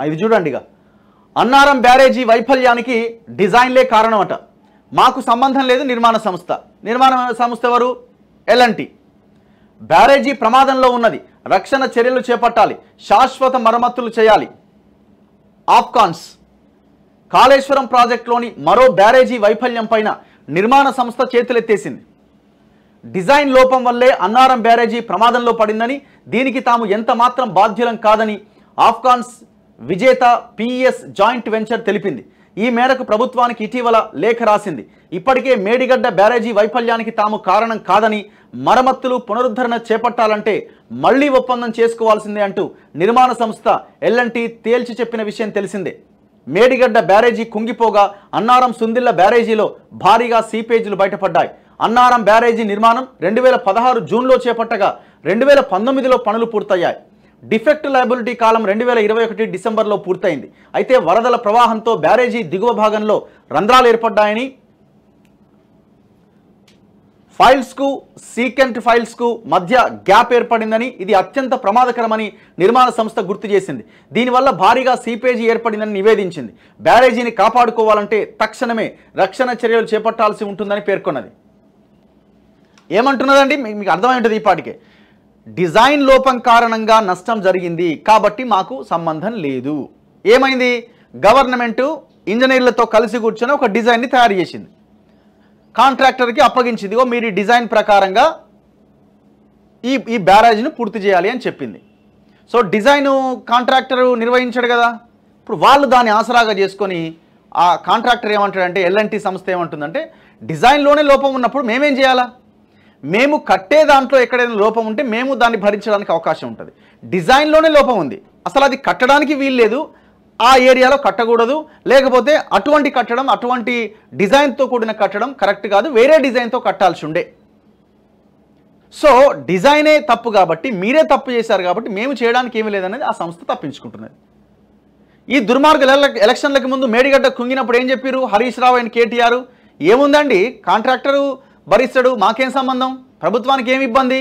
ఇది చూడండి ఇక అన్నారం బ్యారేజీ వైఫల్యానికి డిజైన్లే కారణమట. మాకు సంబంధం లేదు నిర్మాణ సంస్థ ఎవరు? L&T. బ్యారేజీ ప్రమాదంలో ఉన్నది, రక్షణ చర్యలు చేపట్టాలి, శాశ్వత మరమ్మతులు చేయాలి. ఆఫ్కాన్స్ కాళేశ్వరం ప్రాజెక్టులోని మరో బ్యారేజీ వైఫల్యం పైన నిర్మాణ సంస్థ చేతులెత్తేసింది. డిజైన్ లోపం వల్లే అన్నారం బ్యారేజీ ప్రమాదంలో పడిందని, దీనికి తాము ఎంత మాత్రం బాధ్యులం కాదని ఆఫ్కాన్స్ విజేత PES జాయింట్ వెంచర్ తెలిపింది. ఈ మేరకు ప్రభుత్వానికి ఇటీవల లేఖ రాసింది. ఇప్పటికే మేడిగడ్డ బ్యారేజీ వైఫల్యానికి తాము కారణం కాదని, మరమ్మతులు పునరుద్ధరణ చేపట్టాలంటే మళ్లీ ఒప్పందం చేసుకోవాల్సిందే అంటూ నిర్మాణ సంస్థ L&T తేల్చి చెప్పిన విషయం తెలిసిందే. మేడిగడ్డ బ్యారేజీ కుంగిపోగా అన్నారం సుందిళ్ల బ్యారేజీలో భారీగా సీపేజీలు బయటపడ్డాయి. అన్నారం బ్యారేజీ నిర్మాణం 2016 జూన్లో చేపట్టగా 2019లో పనులు పూర్తయ్యాయి. డిఫెక్ట్ లయబిలిటీ కాలం 2021 డిసెంబర్లో పూర్తయింది. అయితే వరదల ప్రవాహంతో బ్యారేజీ దిగువ భాగంలో రంధ్రాలు ఏర్పడ్డాయని, ఫైల్స్కు సీకెంట్ ఫైల్స్కు మధ్య గ్యాప్ ఏర్పడిందని, ఇది అత్యంత ప్రమాదకరమని నిర్మాణ సంస్థ గుర్తు చేసింది. దీనివల్ల భారీగా సీపేజీ ఏర్పడిందని నివేదించింది. బ్యారేజీని కాపాడుకోవాలంటే తక్షణమే రక్షణ చర్యలు చేపట్టాల్సి ఉంటుందని పేర్కొన్నది. ఏమంటున్నదండి? మీకు అర్థమై ఉంటుంది ఈ పాటికే. డిజైన్ లోపం కారణంగా నష్టం జరిగింది కాబట్టి మాకు సంబంధం లేదు. ఏమైంది? గవర్నమెంట్ ఇంజనీర్లతో కలిసి కూర్చొని ఒక డిజైన్ని తయారు చేసింది, కాంట్రాక్టర్కి అప్పగించింది. మీరు ఈ డిజైన్ ప్రకారంగా ఈ బ్యారేజ్ను పూర్తి చేయాలి అని చెప్పింది. సో డిజైను కాంట్రాక్టర్ నిర్వహించాడు కదా. ఇప్పుడు వాళ్ళు దాన్ని ఆసరాగా చేసుకొని ఆ కాంట్రాక్టర్ ఏమంటాడంటే, L&T సంస్థ ఏమంటుందంటే, డిజైన్లోనే లోపం ఉన్నప్పుడు మేమేం చేయాలా? మేము కట్టే దాంట్లో ఎక్కడైనా లోపం ఉంటే మేము దాన్ని భరించడానికి అవకాశం ఉంటుంది. డిజైన్లోనే లోపం ఉంది, అసలు అది కట్టడానికి వీల్లేదు, ఆ ఏరియాలో కట్టకూడదు, లేకపోతే అటువంటి కట్టడం, అటువంటి డిజైన్తో కూడిన కట్టడం కరెక్ట్ కాదు, వేరే డిజైన్తో కట్టాల్సి ఉండే. సో డిజైనే తప్పు కాబట్టి, మీరే తప్పు చేశారు కాబట్టి మేము చేయడానికి ఏమీ లేదనేది ఆ సంస్థ తప్పించుకుంటున్నది. ఈ దుర్మార్గుల ఎలక్షన్లకు ముందు మేడిగడ్డ కుంగినప్పుడు ఏం చెప్పారు హరీష్ రావు అండ్ KTR? ఏముందండి, కాంట్రాక్టరు భరిస్తాడు, మాకేం సంబంధం, ప్రభుత్వానికి ఏమి ఇబ్బంది,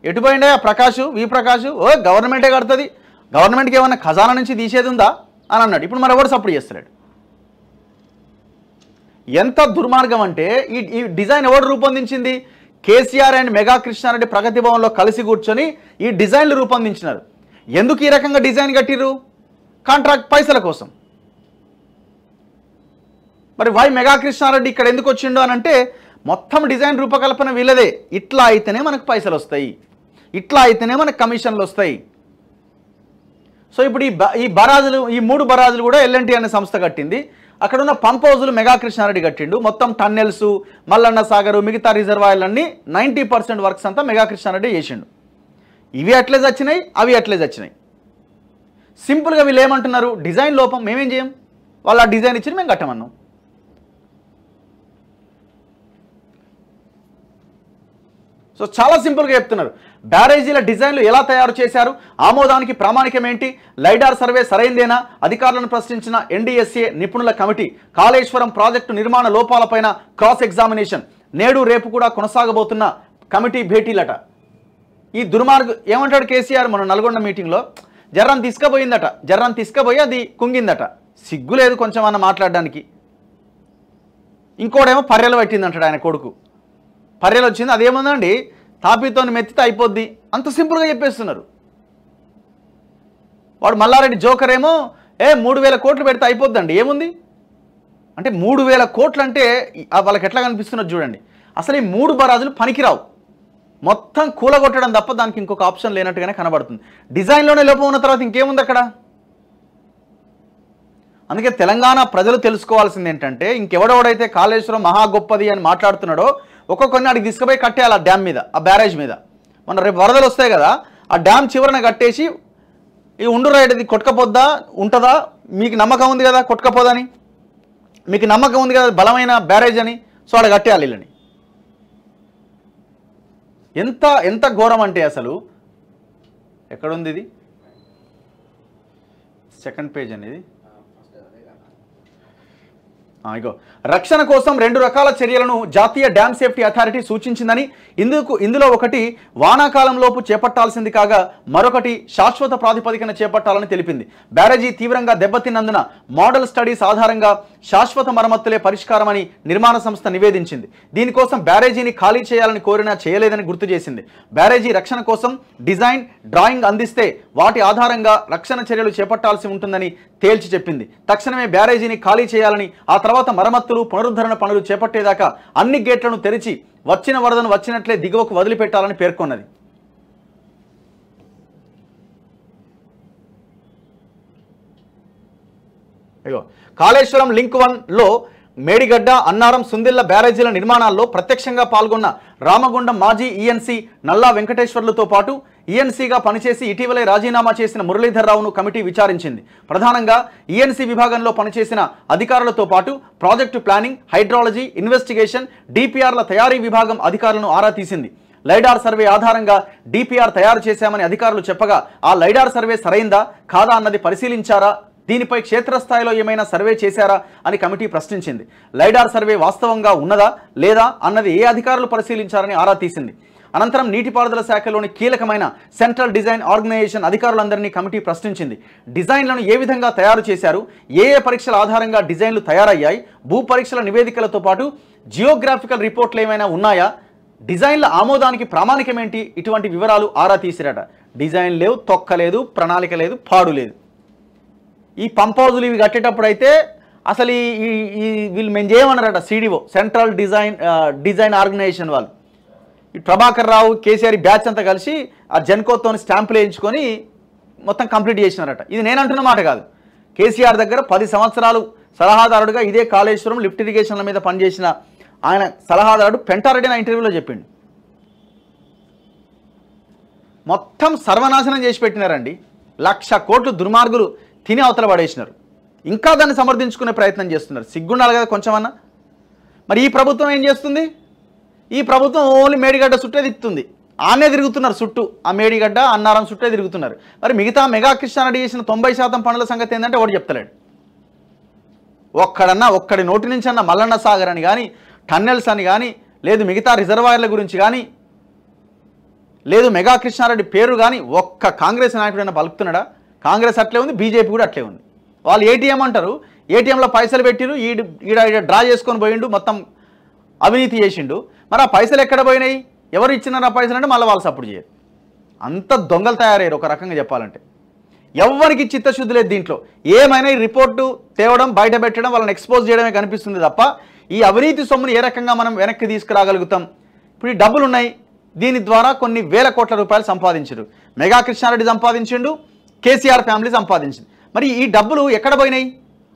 ఎటుపోయిండే ప్రకాష్ ప్రకాష్ గవర్నమెంటే కడుతుంది, గవర్నమెంట్కి ఏమన్నా ఖజానా నుంచి తీసేది ఉందా అని అన్నాడు. ఇప్పుడు మరి ఎవరు సపోర్ట్ చేస్తున్నాడు? ఎంత దుర్మార్గం అంటే, ఈ డిజైన్ ఎవరు రూపొందించింది? కేసీఆర్ అండ్ మెగా కృష్ణారెడ్డి ప్రగతి భవన్లో కలిసి కూర్చొని ఈ డిజైన్లు రూపొందించినారు. ఎందుకు ఈ రకంగా డిజైన్ కట్టిర్రు? కాంట్రాక్ట్ పైసల కోసం. మరి వై మెగా కృష్ణారెడ్డి ఇక్కడ ఎందుకు వచ్చిండు అని అంటే, మొత్తం డిజైన్ రూపకల్పన వీళ్ళదే. ఇట్లా అయితేనే మనకు పైసలు వస్తాయి, ఇట్లా అయితేనే మనకు కమిషన్లు వస్తాయి. సో ఇప్పుడు ఈ బరాజులు, ఈ 3 బరాజులు కూడా L&T అనే సంస్థ కట్టింది. అక్కడ ఉన్న పంప్ హౌజులు మెగా కృష్ణారెడ్డి కట్టిండు. మొత్తం టన్నెల్స్, మల్లన్న సాగరు, మిగతా రిజర్వాయర్లన్నీ 90% వర్క్స్ అంతా మెగా కృష్ణారెడ్డి చేసిండు. ఇవి అట్లే చచ్చినాయి, అవి అట్లే చచ్చినాయి. సింపుల్గా వీళ్ళు ఏమంటున్నారు? డిజైన్ లోపం, మేమేం చేయం, వాళ్ళు ఆ డిజైన్ ఇచ్చి మేము కట్టమన్నాం. సో చాలా సింపుల్గా చెప్తున్నారు. బ్యారేజీల డిజైన్లు ఎలా తయారు చేశారు, ఆమోదానికి ప్రామాణికం ఏంటి, లైడార్ సర్వే సరైందేనా, అధికారులను ప్రశ్నించిన NDSA నిపుణుల కమిటీ. కాళేశ్వరం ప్రాజెక్టు నిర్మాణ లోపాలపైన క్రాస్ ఎగ్జామినేషన్. నేడు రేపు కూడా కొనసాగబోతున్న కమిటీ భేటీలట. ఈ ఏమంటాడు కేసీఆర్ మన నల్గొండ మీటింగ్లో, జర్రాన్ని తీసుకుపోయిందట, జర్రాన్ని తీసుకుపోయి అది కుంగిందట. సిగ్గు లేదు కొంచెం అన్న మాట్లాడడానికి. ఇంకోడేమో పర్రెలు పెట్టిందంటాడు ఆయన కొడుకు. పర్రెలు వచ్చింది, అదేముందండి తాపీతో మెత్తితే అయిపోద్ది, అంత సింపుల్గా చెప్పేస్తున్నారు. వాడు మల్లారెడ్డి జోకర్ ఏమో 3,000 కోట్లు పెడితే అయిపోద్దండి, ఏముంది అంటే 3,000 కోట్లు అంటే వాళ్ళకి ఎట్లా కనిపిస్తున్నది చూడండి. అసలు ఈ 3 బరాజులు పనికిరావు, మొత్తం కూలగొట్టడం తప్ప దానికి ఇంకొక ఆప్షన్ లేనట్టుగానే కనబడుతుంది. డిజైన్లోనే లోపం ఉన్న తర్వాత ఇంకేముంది అక్కడ? అందుకే తెలంగాణ ప్రజలు తెలుసుకోవాల్సింది ఏంటంటే, ఇంకెవడెవడైతే కాళేశ్వరం మహా గొప్పది అని మాట్లాడుతున్నాడో ఒక్కొక్కరిని అడిగి తీసుకుపోయి కట్టేయాలి ఆ డ్యామ్ మీద, ఆ బ్యారేజ్ మీద. మన రేపు వరదలు వస్తాయి కదా, ఆ డ్యామ్ చివరన కట్టేసి ఈ ఉండు రైడ్ది కొట్టకపోద్దా ఉంటుందా, మీకు నమ్మకం ఉంది కదా కొట్టకపోదని, మీకు నమ్మకం ఉంది కదా బలమైన బ్యారేజ్ అని, సో అక్కడ కట్టేయాలి వీళ్ళని. ఎంత ఎంత ఘోరం అంటే అసలు. ఎక్కడుంది ఇది? సెకండ్ పేజ్ అనేది ఇగో రక్షణ కోసం 2 రకాల చర్యలను జాతీయ డ్యామ్ సేఫ్టీ అథారిటీ సూచించిందని ఇందులో ఒకటి వానాకాలంలోపు చేపట్టాల్సింది కాగా మరొకటి శాశ్వత ప్రాతిపదికన చేపట్టాలని తెలిపింది. బ్యారేజీ తీవ్రంగా దెబ్బతిన్నందున మోడల్ స్టడీస్ ఆధారంగా శాశ్వత మరమ్మతులే పరిష్కారమని నిర్మాణ సంస్థ నివేదించింది. దీనికోసం బ్యారేజీని ఖాళీ చేయాలని కోరినా చేయలేదని గుర్తు చేసింది. బ్యారేజీ రక్షణ కోసం డిజైన్ డ్రాయింగ్ అందిస్తే వాటి ఆధారంగా రక్షణ చర్యలు చేపట్టాల్సి ఉంటుందని తేల్చి చెప్పింది. తక్షణమే బ్యారేజీని ఖాళీ చేయాలని, ఆ తర్వాత మరమ్మతులు పునరుద్ధరణ పనులు చేపట్టేదాకా అన్ని గేట్లను తెరిచి వచ్చిన వరదను వచ్చినట్లే దిగువకు వదిలిపెట్టాలని పేర్కొన్నది. కాళేశ్వరం లింక్ 1లో మేడిగడ్డ, అన్నారం, సుందిళ్ల బ్యారేజీల నిర్మాణాల్లో ప్రత్యక్షంగా పాల్గొన్న రామగుండం మాజీ ఈఎన్సీ నల్లా వెంకటేశ్వర్లతో పాటు ఈఎన్సీగా పనిచేసి ఇటీవలే రాజీనామా చేసిన మురళీధర్రావును కమిటీ విచారించింది. ప్రధానంగా ఈఎన్సీ విభాగంలో పనిచేసిన అధికారులతో పాటు ప్రాజెక్టు ప్లానింగ్, హైడ్రాలజీ, ఇన్వెస్టిగేషన్, డిపిఆర్ల తయారీ విభాగం అధికారులను ఆరా తీసింది. లైడార్ సర్వే ఆధారంగా డిపిఆర్ తయారు చేశామని అధికారులు చెప్పగా ఆ లైడార్ సర్వే సరైందా కాదా అన్నది పరిశీలించారా, దీనిపై క్షేత్రస్థాయిలో ఏమైనా సర్వే చేశారా అని కమిటీ ప్రశ్నించింది. లైడార్ సర్వే వాస్తవంగా ఉన్నదా లేదా అన్నది ఏ అధికారులు పరిశీలించారని ఆరా తీసింది. అనంతరం నీటిపారుదల శాఖలోని కీలకమైన సెంట్రల్ డిజైన్ ఆర్గనైజేషన్ అధికారులందరినీ కమిటీ ప్రశ్నించింది. డిజైన్లను ఏ విధంగా తయారు చేశారు, ఏ పరీక్షల ఆధారంగా డిజైన్లు తయారయ్యాయి, భూ పరీక్షల నివేదికలతో పాటు జియోగ్రాఫికల్ రిపోర్ట్లు ఏమైనా ఉన్నాయా, డిజైన్ల ఆమోదానికి ప్రామాణికమేంటి, ఇటువంటి వివరాలు ఆరా తీసిరట. డిజైన్ లేవు, తొక్కలేదు, ప్రణాళిక లేదు, పాడు లేదు. ఈ పంప్ హౌజులు ఇవి కట్టేటప్పుడు అయితే అసలు ఈ వీళ్ళు మేము చేయమన్నారట. సిడిఓ సెంట్రల్ డిజైన్ ఆర్గనైజేషన్ వాళ్ళు ఈ ప్రభాకర్ రావు, కేసీఆర్ బ్యాచ్ అంతా కలిసి ఆ జెన్కోతో స్టాంపులు వేయించుకొని మొత్తం కంప్లీట్ చేసినారట. ఇది నేను అంటున్న మాట కాదు. కేసీఆర్ దగ్గర 10 సంవత్సరాలు సలహాదారుడుగా ఇదే కాళేశ్వరం లిఫ్ట్ ఇరిగేషన్ల మీద పనిచేసిన ఆయన సలహాదారుడు పెంటారెడ్డి నా ఇంటర్వ్యూలో చెప్పిండు. మొత్తం సర్వనాశనం చేసి పెట్టినారండి. 1,00,000 కోట్లు దుర్మార్గులు తిని అవతల పడేసినారు. ఇంకా దాన్ని సమర్థించుకునే ప్రయత్నం చేస్తున్నారు. సిగ్గుండాలి కదా కొంచెమన్నా. మరి ఈ ప్రభుత్వం ఏం చేస్తుంది? ఈ ప్రభుత్వం ఓన్లీ మేడిగడ్డ చుట్టే తిరుగుతుంది. ఆనే తిరుగుతున్నారు చుట్టూ. ఆ మేడిగడ్డ, అన్నారం చుట్టే తిరుగుతున్నారు. మరి మిగతా మెగా కృష్ణారెడ్డి చేసిన 90% పనుల సంగతి ఏంటంటే ఒకటి చెప్తలేడు. ఒక్కడి నోటి నుంచి అన్న మల్లన్న సాగర్ అని కానీ, టన్నెల్స్ అని కానీ, లేదు మిగతా రిజర్వాయర్ల గురించి కానీ, లేదు మెగా కృష్ణారెడ్డి పేరు కానీ ఒక్క కాంగ్రెస్ నాయకుడైనా పలుకుతున్నాడా? కాంగ్రెస్ అట్లే ఉంది, బీజేపీ కూడా అట్లే ఉంది. వాళ్ళు ఏటీఎం అంటారు, ఏటీఎంలో పైసలు పెట్టిరు, ఈడ డ్రా చేసుకొని పోయిండు, మొత్తం అవినీతి చేసిండు. మరి ఆ పైసలు ఎక్కడ పోయినాయి, ఎవరు ఇచ్చినారు ఆ పైసలు అంటే మళ్ళీ వాళ్ళు సపోర్ట్ చేయరు. అంత దొంగలు తయారయ్యారు ఒక రకంగా చెప్పాలంటే. ఎవరికి చిత్తశుద్ధి లేదు దీంట్లో. ఏమైనా ఈ రిపోర్టు తేవడం, బయట పెట్టడం, వాళ్ళని ఎక్స్పోజ్ చేయడమే కనిపిస్తుంది తప్ప ఈ అవినీతి సొమ్ముని ఏ రకంగా మనం వెనక్కి తీసుకురాగలుగుతాం? ఇప్పుడు ఈ డబ్బులు ఉన్నాయి, దీని ద్వారా కొన్ని వేల కోట్ల రూపాయలు సంపాదించారు. మెగా కృష్ణారెడ్డి సంపాదించిండు, కేసీఆర్ ఫ్యామిలీ సంపాదించింది. మరి ఈ డబ్బులు ఎక్కడ పోయినాయి?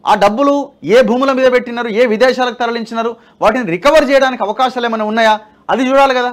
ఆ డబ్బులు ఏ భూముల మీద పెట్టినారు, ఏ విదేశాలకు తరలించినారు, వాటిని రికవర్ చేయడానికి అవకాశాలు ఏమైనా ఉన్నాయా? అది చూడాలి కదా.